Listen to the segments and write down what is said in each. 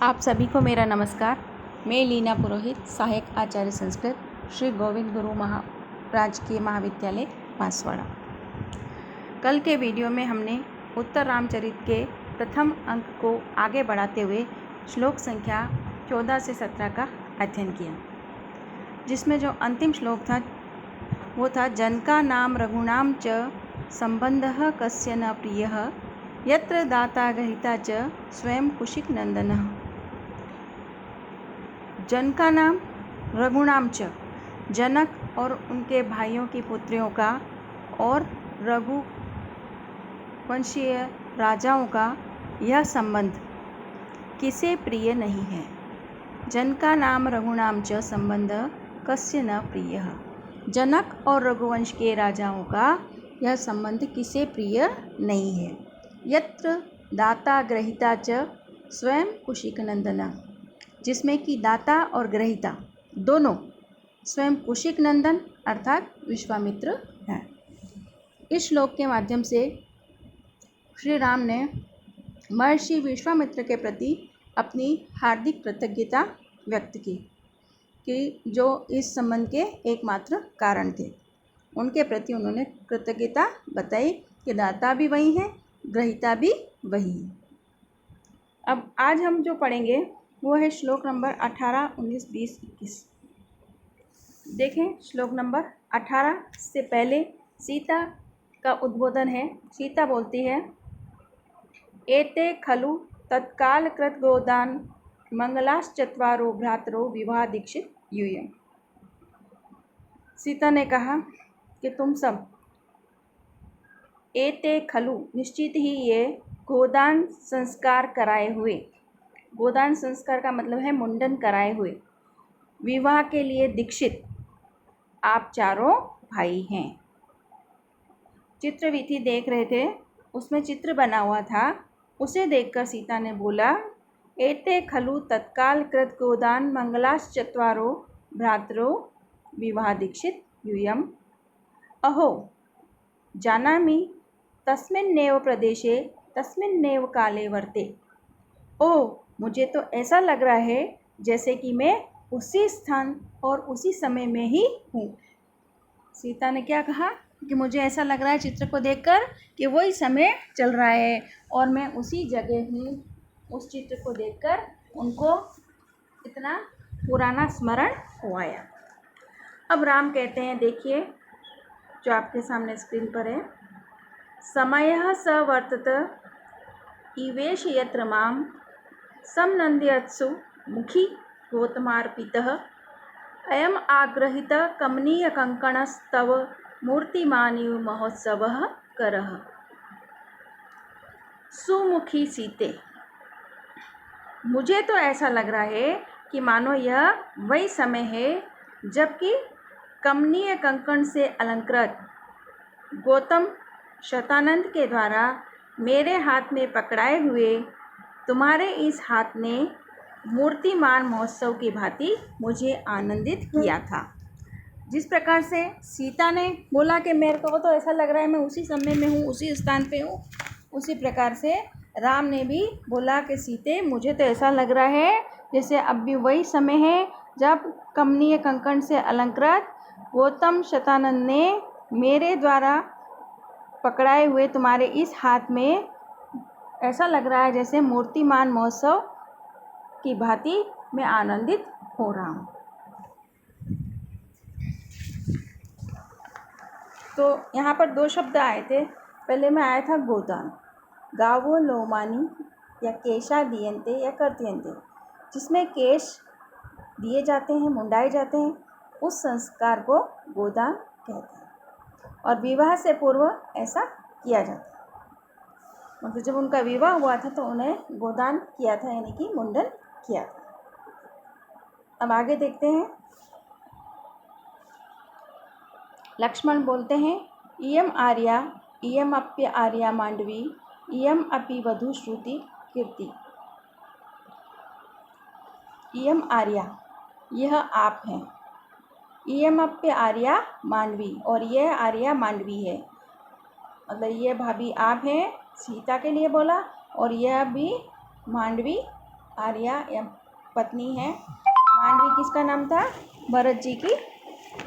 आप सभी को मेरा नमस्कार। मैं लीना पुरोहित, सहायक आचार्य संस्कृत, श्री गोविंद गुरु राजकीय महाविद्यालय बांसवाड़ा। कल के वीडियो में हमने उत्तर रामचरित के प्रथम अंक को आगे बढ़ाते हुए श्लोक संख्या 14 से 17 का अध्ययन किया, जिसमें जो अंतिम श्लोक था वो था जनका नाम रघुणाम च संबंधः कस्य न प्रियः यत्र दाता गृहीता च स्वयं कुशिक नंदनः। जनका नाम रघुणाम च, जनक और उनके भाइयों की पुत्रियों का और रघु वंशीय राजाओं का यह संबंध किसे प्रिय नहीं है। जनका नाम रघुणाम च संबंध कस्य न प्रियः। जनक और रघुवंश के राजाओं का यह संबंध किसे प्रिय नहीं है। यत्र दाता ग्रहीता च स्वयं कुशिक नंदन, जिसमें कि दाता और ग्रहीता दोनों स्वयं कुशिक नंदन अर्थात विश्वामित्र हैं। इस श्लोक के माध्यम से श्री राम ने महर्षि विश्वामित्र के प्रति अपनी हार्दिक कृतज्ञता व्यक्त की कि जो इस संबंध के एकमात्र कारण थे। उनके प्रति उन्होंने कृतज्ञता बताई कि दाता भी वही है, ग्रहीता भी वही है। अब आज हम जो पढ़ेंगे वो है श्लोक नंबर 18, 19, 20, 21। देखें, श्लोक नंबर 18 से पहले सीता का उद्बोधन है। सीता बोलती है, एते खलु तत्काल कृत गोदान मंगलाश्चत्वारो भ्रातरो विवाह दीक्षित यूयम्। सीता ने कहा कि तुम सब, एते खलु निश्चित ही ये गोदान संस्कार कराए हुए, गोदान संस्कार का मतलब है मुंडन कराए हुए, विवाह के लिए दीक्षित आप चारों भाई हैं। चित्रविधि देख रहे थे, उसमें चित्र बना हुआ था, उसे देखकर सीता ने बोला, एते खलु तत्काल कृत गोदान मंगलाश्चत्वारो भ्रातरो विवाह दीक्षित यूयम्। अहो जानामि तस्मिन्नेव प्रदेशे तस्मिन्नेव काले वर्ते। ओह, मुझे तो ऐसा लग रहा है जैसे कि मैं उसी स्थान और उसी समय में ही हूँ। सीता ने क्या कहा कि मुझे ऐसा लग रहा है चित्र को देखकर कि वही समय चल रहा है और मैं उसी जगह हूँ। उस चित्र को देखकर उनको इतना पुराना स्मरण हो आया। अब राम कहते हैं, देखिए जो आपके सामने स्क्रीन पर है, समयः स वर्तत इवेश यत्र माम समनन्द्यत्सु मुखी गौतमार्पितः अयम आग्रहित कमनीय कंकणस्तव मूर्तिमानिव महोत्सवः करः। सुमुखी सीते, मुझे तो ऐसा लग रहा है कि मानो यह वही समय है जबकि कमनीय कंकण से अलंकृत गौतम शतानंद के द्वारा मेरे हाथ में पकड़ाए हुए तुम्हारे इस हाथ ने मूर्तिमान महोत्सव की भांति मुझे आनंदित किया था। जिस प्रकार से सीता ने बोला कि मेरे को तो ऐसा लग रहा है मैं उसी समय में हूँ, उसी स्थान पे हूँ, उसी प्रकार से राम ने भी बोला कि सीते, मुझे तो ऐसा लग रहा है जैसे अब भी वही समय है जब कमनीय कंकण से अलंकृत गौतम शतानंद ने मेरे द्वारा पकड़ाए हुए तुम्हारे इस हाथ में ऐसा लग रहा है जैसे मूर्तिमान महोत्सव की भांति मैं आनंदित हो रहा हूँ। तो यहाँ पर दो शब्द आए थे। पहले में आया था गोदान, गावो लोमानी या केशा दियंते या कर्तियंते, जिसमें केश दिए जाते हैं, मुंडाए जाते हैं, उस संस्कार को गोदान कहते हैं। और विवाह से पूर्व ऐसा किया जाता है, मतलब जब उनका विवाह हुआ था तो उन्हें गोदान किया था, यानी कि मुंडन किया था। अब आगे देखते हैं। लक्ष्मण बोलते हैं, इयम आर्या इयम अप्य आर्या मांडवी इयम अपि वधु श्रुति कीर्ति। इयम आर्या, यह आप हैं, इयम अप्य आर्या मांडवी, और यह आर्या मांडवी है, मतलब ये भाभी आप हैं, सीता के लिए बोला, और यह भी मांडवी आर्या या पत्नी है। मांडवी किसका नाम था? भरत जी की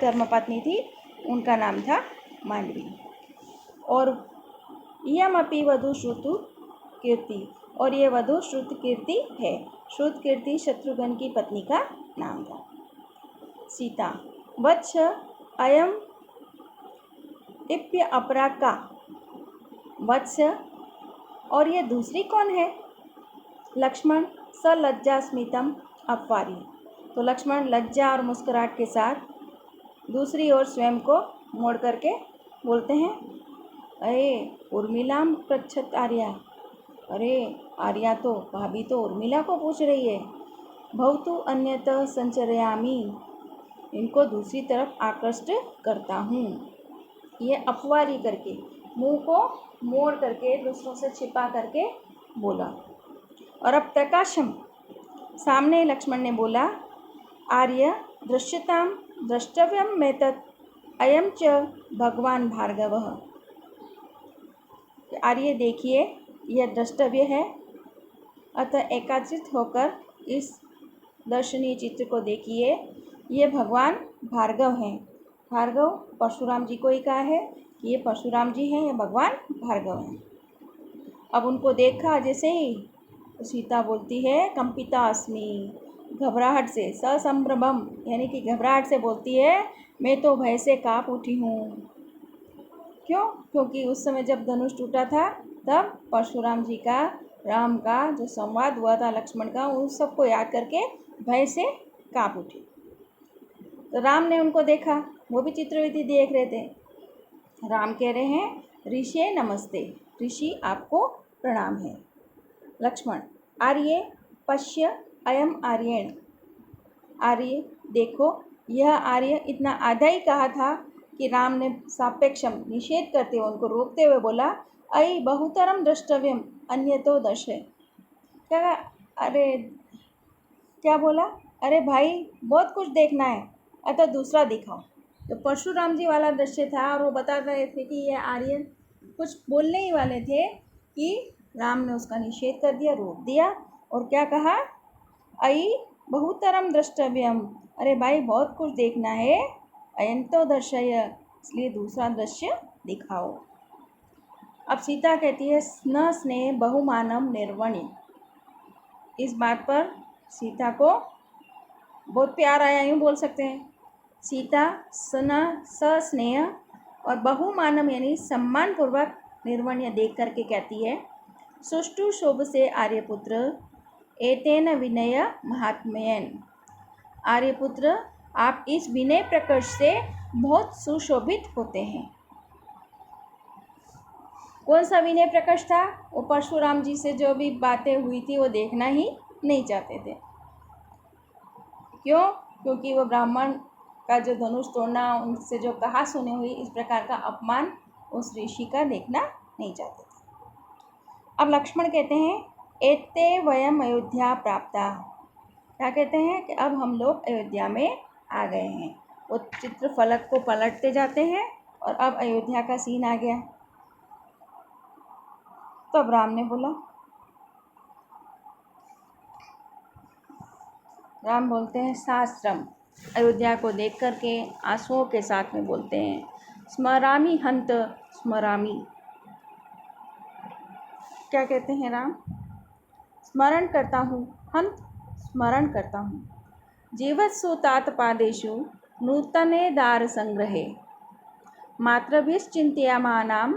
धर्मपत्नी थी, उनका नाम था मांडवी। और इयमपि वधू श्रुतु कीर्ति, और ये वधू श्रुतकीर्ति है। श्रुतकीर्ति शत्रुघ्न की पत्नी का नाम था। सीता, वत्स अयम इप्य अपरा का। वत्स, और ये दूसरी कौन है? लक्ष्मण, स लज्जा स्मितम अपवारी। तो लक्ष्मण लज्जा और मुस्कुराहट के साथ दूसरी ओर स्वयं को मोड़ करके बोलते हैं, अरे उर्मिलाम पृच्छत आर्या। अरे आर्या तो, भाभी तो उर्मिला को पूछ रही है। भवतु अन्यतः संचरयामी, इनको दूसरी तरफ आकृष्ट करता हूँ। ये अपवारी करके, मुंह को मोड़ करके दूसरों से छिपा करके बोला। और अब प्रकाशम, सामने लक्ष्मण ने बोला, आर्य दृश्यताम द्रष्टव्यम में तत् अयम च भगवान भार्गवः। आर्य देखिए, यह द्रष्टव्य है, अतः एकाचित होकर इस दर्शनीय चित्र को देखिए। ये भगवान भार्गव हैं। भार्गव परशुराम जी को ही कहा है कि ये परशुराम जी हैं, ये भगवान भार्गव हैं। अब उनको देखा जैसे ही तो सीता बोलती है, कंपिता अस्मि, घबराहट से, ससंभ्रमम यानी कि घबराहट से बोलती है, मैं तो भय से काँप उठी हूँ। क्यों? क्योंकि उस समय जब धनुष टूटा था तब परशुराम जी का, राम का जो संवाद हुआ था लक्ष्मण का, उन सबको याद करके भय से काँप उठी। तो राम ने उनको देखा, वो भी चित्रविधि देख रहे थे। राम कह रहे हैं, ऋषि नमस्ते, ऋषि आपको प्रणाम है। लक्ष्मण, आर्य पश्य अयम आर्येण। आर्य देखो, यह आर्य, इतना आधा ही कहा था कि राम ने सापेक्षम निषेध करते हुए उनको रोकते हुए बोला, अयि बहुतरम द्रष्टव्यम अन्यतो दर्शय। क्या? अरे क्या बोला? अरे भाई बहुत कुछ देखना है, अतः दूसरा दिखाओ। तो परशुराम जी वाला दृश्य था और वो बता रहे थे कि ये आर्य कुछ बोलने ही वाले थे कि राम ने उसका निषेध कर दिया, रोक दिया और क्या कहा, अयि बहुतरम द्रष्टव्यम, अरे भाई बहुत कुछ देखना है, अयंतो दर्शय, इसलिए दूसरा दृश्य दिखाओ। अब सीता कहती है, न स्नेह बहुमानम निर्वण्य। इस बात पर सीता को बहुत प्यार आया, यूँ बोल सकते हैं। सीता सस्नेह और बहुमानम यानी सम्मानपूर्वक निर्वण्य देख करके कहती है, सुष्टु शोभ से आर्यपुत्र एतेन विनय महात्म्येन। आर्यपुत्र, आप इस विनय प्रकर्ष से बहुत सुशोभित होते हैं। कौन सा विनय प्रकर्ष था? वो परशुराम जी से जो भी बातें हुई थी वो देखना ही नहीं चाहते थे। क्यों? क्योंकि वो ब्राह्मण का जो धनुष तोड़ना, उनसे जो कहा सुनी हुई इस प्रकार का अपमान उस ऋषि का देखना नहीं चाहते थे। अब लक्ष्मण कहते हैं, एते वयम अयोध्या प्राप्ता। क्या कहते हैं कि अब हम लोग अयोध्या में आ गए हैं। वो चित्र फलक को पलटते जाते हैं और अब अयोध्या का सीन आ गया। तो अब राम ने बोला, राम बोलते हैं शास्त्रम, अयोध्या को देख करके आंसुओं के साथ में बोलते हैं, स्मरामि हंत स्मरामि। क्या कहते हैं राम? स्मरण करता हूँ, हंत स्मरण करता हूँ, जीवत्सु तातपादेषु नूतने दार संग्रहे, मातृभिश्चिंत्यमानां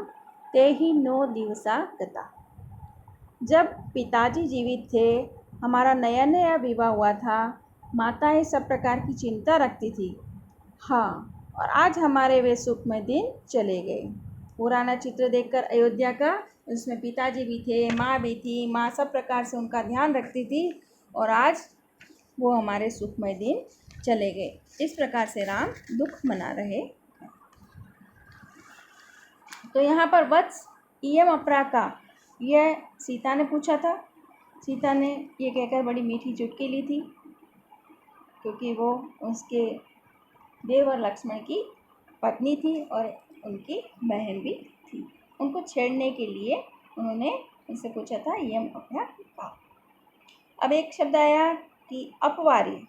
ते ही नो दिवसा गता। जब पिताजी जीवित थे, हमारा नया नया विवाह हुआ था, माताएं सब प्रकार की चिंता रखती थी। हाँ, और आज हमारे वे सुखमय दिन चले गए। पुराना चित्र देखकर अयोध्या का, उसमें पिताजी भी थे, माँ भी थी, माँ सब प्रकार से उनका ध्यान रखती थी और आज वो हमारे सुखमय दिन चले गए। इस प्रकार से राम दुख मना रहे। तो यहाँ पर वत्स इयम अपरा का, यह सीता ने पूछा था। सीता ने ये कहकर बड़ी मीठी चुटकी ली थी, क्योंकि वो उसके देवर लक्ष्मण की पत्नी थी और उनकी बहन भी थी। उनको छेड़ने के लिए उन्होंने उनसे पूछा था, इयम अपरा का। अब एक शब्द आया कि अपवार्य,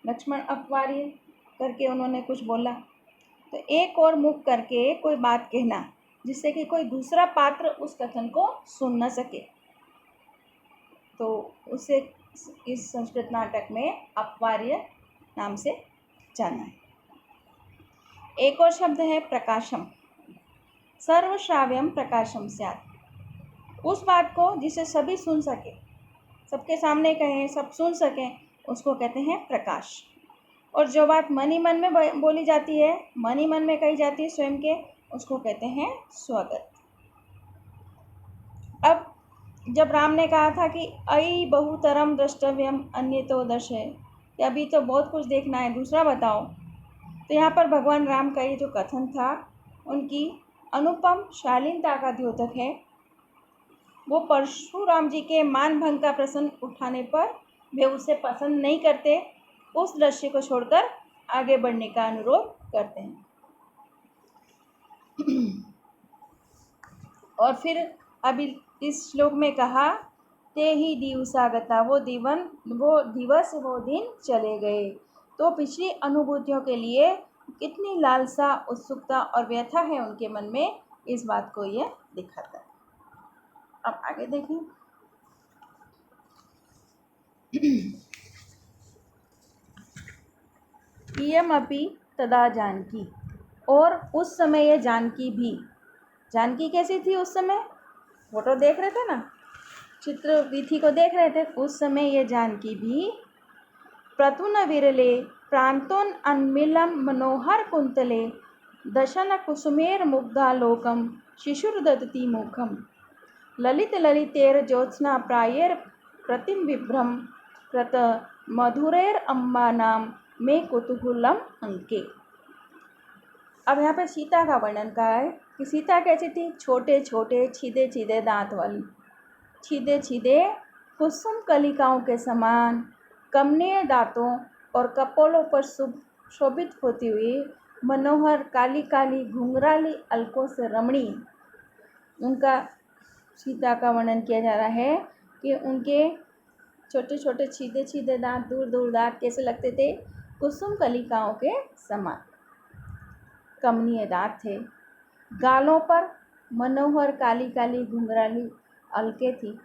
लक्ष्मण अपवार्य करके उन्होंने कुछ बोला, तो एक और मुख करके कोई बात कहना जिससे कि कोई दूसरा पात्र उस कथन को सुन न सके, तो उसे इस संस्कृत नाटक में अपवार्य नाम से जाना है। एक और शब्द है प्रकाशम, सर्वश्राव्यम प्रकाशम स्यात्, उस बात को जिसे सभी सुन सके, सबके सामने कहें, सब सुन सकें, उसको कहते हैं प्रकाश। और जो बात मन ही मन में बोली जाती है, मन ही मन में कही जाती है स्वयं के, उसको कहते हैं स्वगत। अब जब राम ने कहा था कि अयि बहुतरम द्रष्टव्यम अन्यतो दर्शय, कि अभी तो बहुत कुछ देखना है, दूसरा बताओ, तो यहाँ पर भगवान राम का ये जो कथन था, उनकी अनुपम शालीनता का द्योतक है। वो परशुराम जी के मान भंग का प्रश्न उठाने पर वे उसे पसंद नहीं करते, उस दृश्य को छोड़कर आगे बढ़ने का अनुरोध करते हैं। और फिर अभी इस श्लोक में कहा, ते ही दिवसागता, वो दिवस वो दिन चले गए। तो पिछली अनुभूतियों के लिए कितनी लालसा, उत्सुकता और व्यथा है उनके मन में, इस बात को यह दिखाता है। अब आगे देखें। इयमपि तदा जानकी, और उस समय यह जानकी भी, जानकी कैसी थी उस समय, फोटो देख रहे थे ना, चित्र विधि को देख रहे थे, उस समय यह जानकी भी प्रतुन विरले प्रांतोन अन्मिलम मनोहर कुंतले दशन कुसुमेर मुग्धालोकम शिशुर्दधति मुखम ललित ललितेर ज्योत्स्ना प्रायेर प्रतिम विभ्रम प्रत मधुरेर अम्बानाम में कुतूहलम अंके। अब यहाँ पर सीता का वर्णन कहा है कि सीता कैसी थी, छोटे छोटे छीदे छीदे दांत वाली, छीदे छीदे कुसुम कलिकाओं के समान कमनीय दांतों और कपोलों पर शोभित होती हुई मनोहर काली काली घुंघराली अलकों से रमणीय उनका सीता का वर्णन किया जा रहा है कि उनके छोटे छोटे छीदे छीदे दांत, दूर दूर दांत कैसे लगते थे, कुसुम कलिकाओं के समान कमनीय दांत थे। गालों पर मनोहर काली काली घुंघराली अलके थी,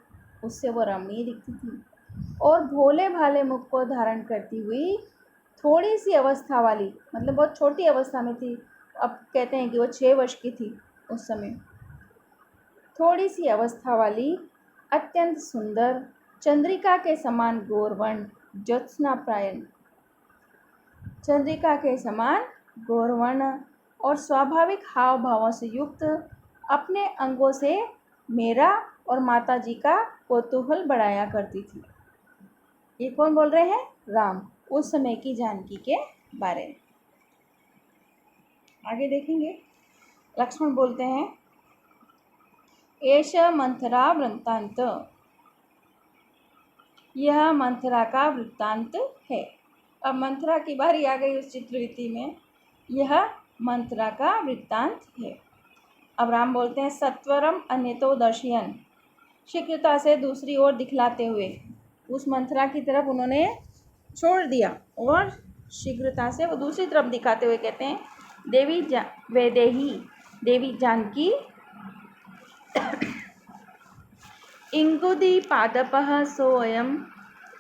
उससे वो रमणीय दिखती थी। और भोले भाले मुख को धारण करती हुई थोड़ी सी अवस्था वाली, मतलब बहुत छोटी अवस्था में थी, अब कहते हैं कि वो 6 वर्ष की थी उस समय, थोड़ी सी अवस्था वाली अत्यंत सुंदर चंद्रिका के समान गौरवर्ण ज्योत्स्ना प्रायन, चंद्रिका के समान गौरवर्ण और स्वाभाविक हाव भावों से युक्त अपने अंगों से मेरा और माता जी का कौतूहल बढ़ाया करती थी। ये कौन बोल रहे हैं, राम, उस समय की जानकी के बारे में। आगे देखेंगे। लक्ष्मण बोलते हैं, एष मंथरा वृत्तांत, यह मंथरा का वृत्तांत है। अब मंथरा की बारी आ गई उस चित्रवृत्ति में, यह मंथरा का वृत्तांत है। अब राम बोलते हैं, सत्वरम अन्यतो दर्शयन, शीघ्रता से दूसरी ओर दिखलाते हुए, उस मंथरा की तरफ उन्होंने छोड़ दिया और शीघ्रता से वो दूसरी तरफ दिखाते हुए कहते हैं, देवी वैदेही, देवी जानकी इंगुदी पादपः सोऽयं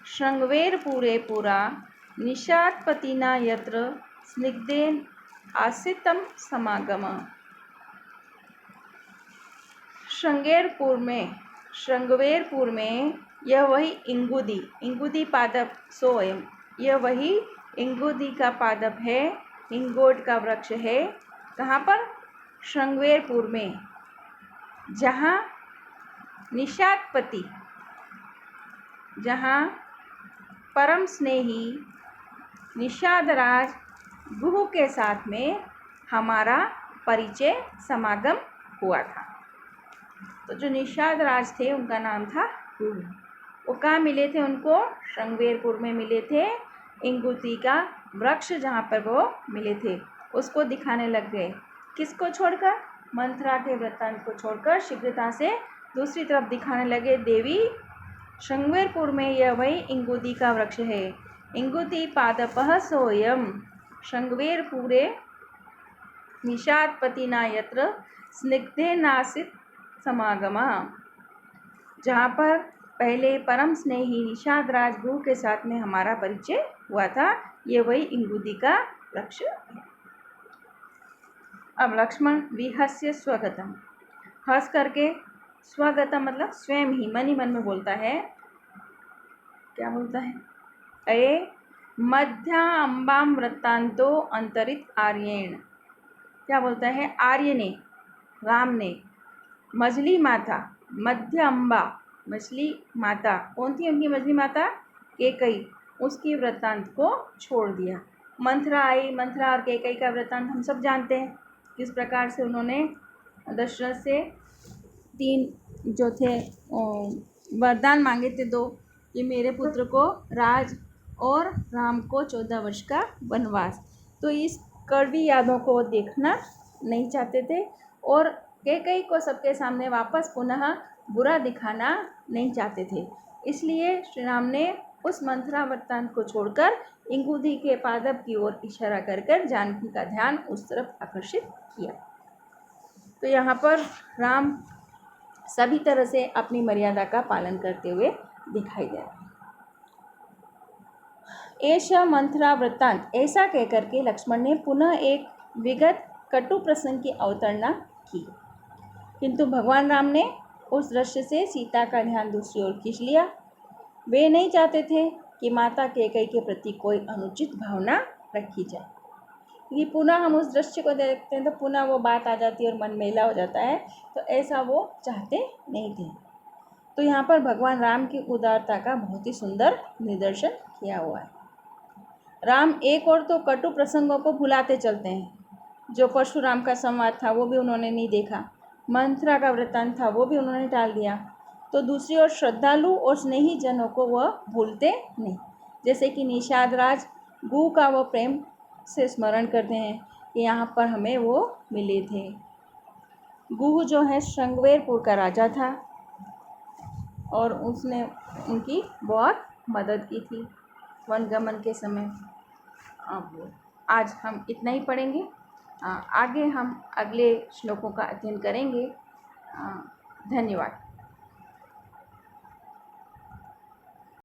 शृंगवेरपुरे पुरा निशात्पतिना यत्र स्निग्धेन आसितम समागम। श्रृंगवेरपुर में यह वही इंगुदी पादप सोऽयं, यह वही इंगुदी का पादप है, इंगोट का वृक्ष है। कहाँ पर, श्रृंगवेरपुर में, जहाँ निशातपति, जहाँ परम स्नेही निषादराज गुह के साथ में हमारा परिचय समागम हुआ था। तो जो निषादराज थे उनका नाम था गुह। वो कहाँ मिले थे उनको, श्रृंगवेरपुर में मिले थे, इंगुदी का वृक्ष जहाँ पर वो मिले थे उसको दिखाने लग गए। किसको छोड़कर, मंथरा के वृत्तांत को छोड़कर शीघ्रता से दूसरी तरफ दिखाने लगे, देवी श्रृंगवेरपुर में यह वही इंगुदी का वृक्ष है। इंगुदी पादपः सोऽयं श्रृंगवेरपुरे निषादपतिना यत्र स्निग्धेनासीत् समागमः। जहाँ पर पहले परम स्नेही निषाद राजगुरु के साथ में हमारा परिचय हुआ था, ये वही इंगुदी का वृक्ष है। अब लक्ष्मण विहस्य स्वगतम, हंस करके, स्वगतम मतलब स्वयं ही मन में बोलता है। क्या बोलता है? अये मध्या अम्बाम वृत्तांतो अंतरित आर्येण। क्या बोलता है? आर्य ने, राम ने मछली माता, मध्य अम्बा मछली माता, कौन थी उनकी मछली माता? कैकई, उसकी वृत्तांत को छोड़ दिया। मंथरा आई, मंथरा और कैकई का वृत्तांत हम सब जानते हैं, किस प्रकार से उन्होंने दशरथ से 3 जो थे वरदान मांगे थे, 2 कि मेरे पुत्र को राज और राम को 14 वर्ष का वनवास। तो इस कड़वी यादों को देखना नहीं चाहते थे और कैकई को सबके सामने वापस पुनः बुरा दिखाना नहीं चाहते थे। इसलिए श्री राम ने उस मंथरा वृत्तांत को छोड़कर इंगुदी के पादप की ओर इशारा कर कर जानकी का ध्यान उस तरफ आकर्षित किया। तो यहाँ पर राम सभी तरह से अपनी मर्यादा का पालन करते हुए दिखाई दे रहा है। ऐसा मंथरा वृत्तांत, ऐसा कहकर के लक्ष्मण ने पुनः एक विगत कटु प्रसंग की अवतारणा की, किंतु भगवान राम ने उस दृश्य से सीता का ध्यान दूसरी ओर खींच लिया। वे नहीं चाहते थे कि माता कैकई के प्रति कोई अनुचित भावना रखी जाए, क्योंकि पुनः हम उस दृश्य को देखते हैं तो पुनः वो बात आ जाती है और मन मेला हो जाता है, तो ऐसा वो चाहते नहीं थे। तो यहाँ पर भगवान राम की उदारता का बहुत ही सुंदर निदर्शन किया हुआ है। राम एक और तो कटु प्रसंगों को भुलाते चलते हैं, जो परशुराम का संवाद था वो भी उन्होंने नहीं देखा, मंथरा का वृत्तांत था वो भी उन्होंने टाल दिया। तो दूसरी ओर श्रद्धालु और स्नेही जनों को वह भूलते नहीं, जैसे कि निषाद राज गु का वो प्रेम से स्मरण करते हैं कि यहाँ पर हमें वो मिले थे। गुह जो है श्रृंगवेरपुर का राजा था और उसने उनकी बहुत मदद की थी वनगमन के समय। अब आज हम इतना ही पढ़ेंगे, आगे हम अगले श्लोकों का अध्ययन करेंगे। धन्यवाद।